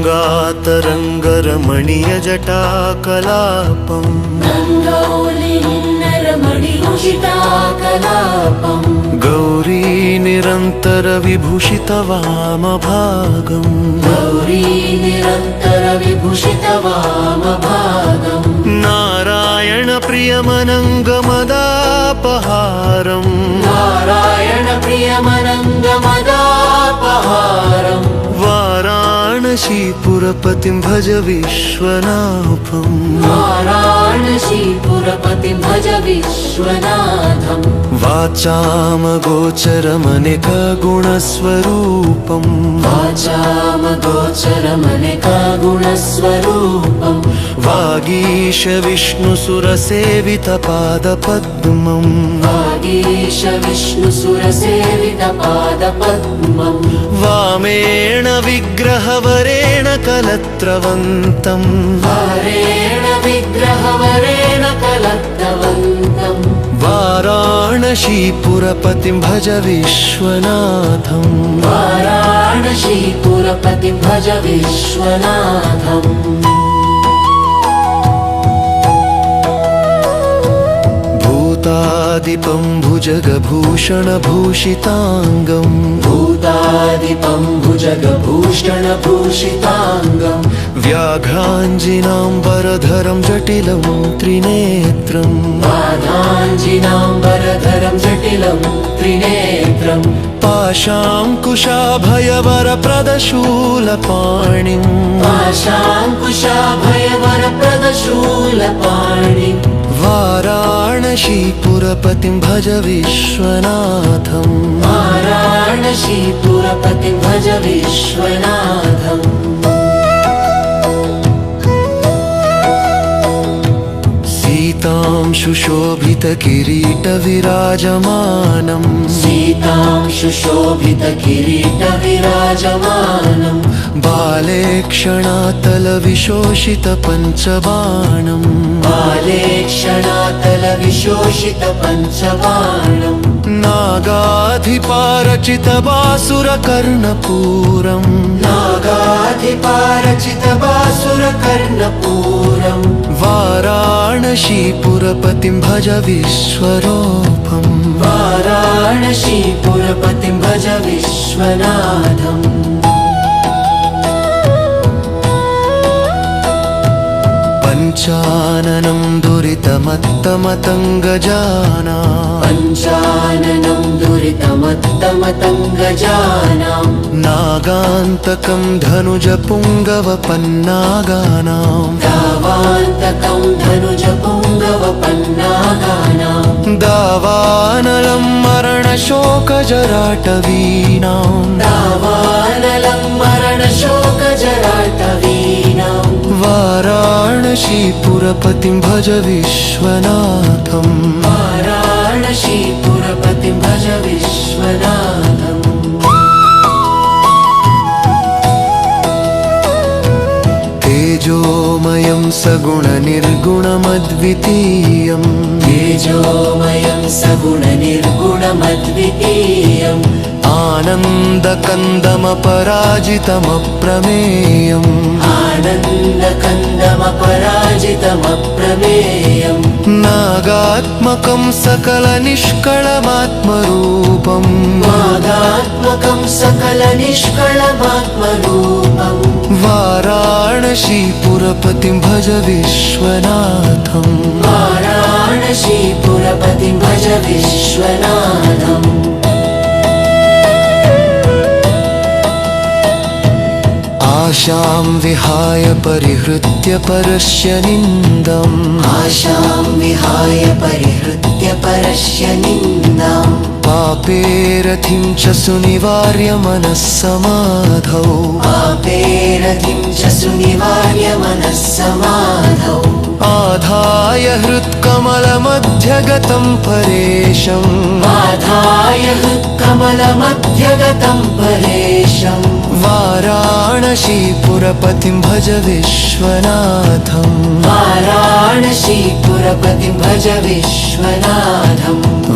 गङ्गातरङ्गरमणीयजटाकलापम् गौरी निरन्तरविभूषितवामभागम् नारायणप्रियमनङ्गमदापहारम् वाराणसीपुरपतिं भज विश्वनाथम् वाचामगोचरमनिकागुणस्वरूपम् वागीश विष्णुसुरसेवितपादपद्मम् वामेण विग्रहवरेण कलत्रवन्तम् वाराणसीपुरपतिं भज विश्वनाथम् भूतादिपं भुजगभूषणभूषिताङ्गम् व्याघ्राञ्जिनाम्बरधरं जटिलं त्रिनेत्रम् पाशाङ्कुशाभयवरप्रदशूलपाणिम् वाराणसीपुरपतिं भज विश्वनाथम् सीतां सुशोभितकिरीटविराजमानम् बाले क्षणातलविशोषितपञ्चबाणम् नागाधिपारचितबासुरकर्णपूरम् वाराणसीपुरपतिं भज विश्वनाथम् पञ्चाननं दुरितमत्तमतङ्गजानां नागान्तकं धनुजपुङ्गवपन्नागानां दावानलं मरणशोकजराटवीनां वाराणसीपुरपतिं भज विश्वनाथम् तेजोमयं सगुणनिर्गुणमद्वितीयम् आनन्दकन्दमपराजितमप्रमेयम् नागात्मकं सकलनिष्कळमात्मरूपम् वाराणसीपुरपतिं भज विश्वनाथम् आशां विहाय परिहृत्य परस्य निन्दाम् पापेरथिं च सुनिवार्य मनः समाधौ आधाय हृत्कमलमध्यगतं परेशम् वाराणसीपुरपतिं भज विश्वनाथम्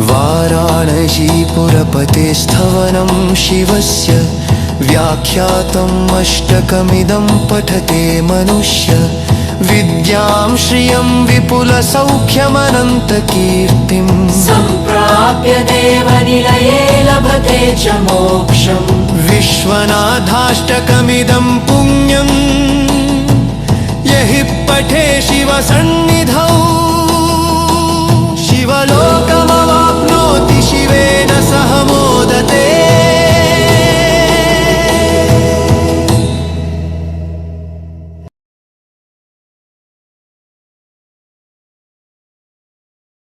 वाराणसीपुरपतेस्थवनं शिवस्य व्याख्यातम् अष्टकमिदं पठते मनुष्य विद्यां श्रियं विपुलसौख्यमनन्तकीर्तिम् सम्प्राप्य देवनिलये लभते च मोक्षम् विश्वनाथाष्टकमिदं पुण्यम् यहि पठे शिवसन्निधौ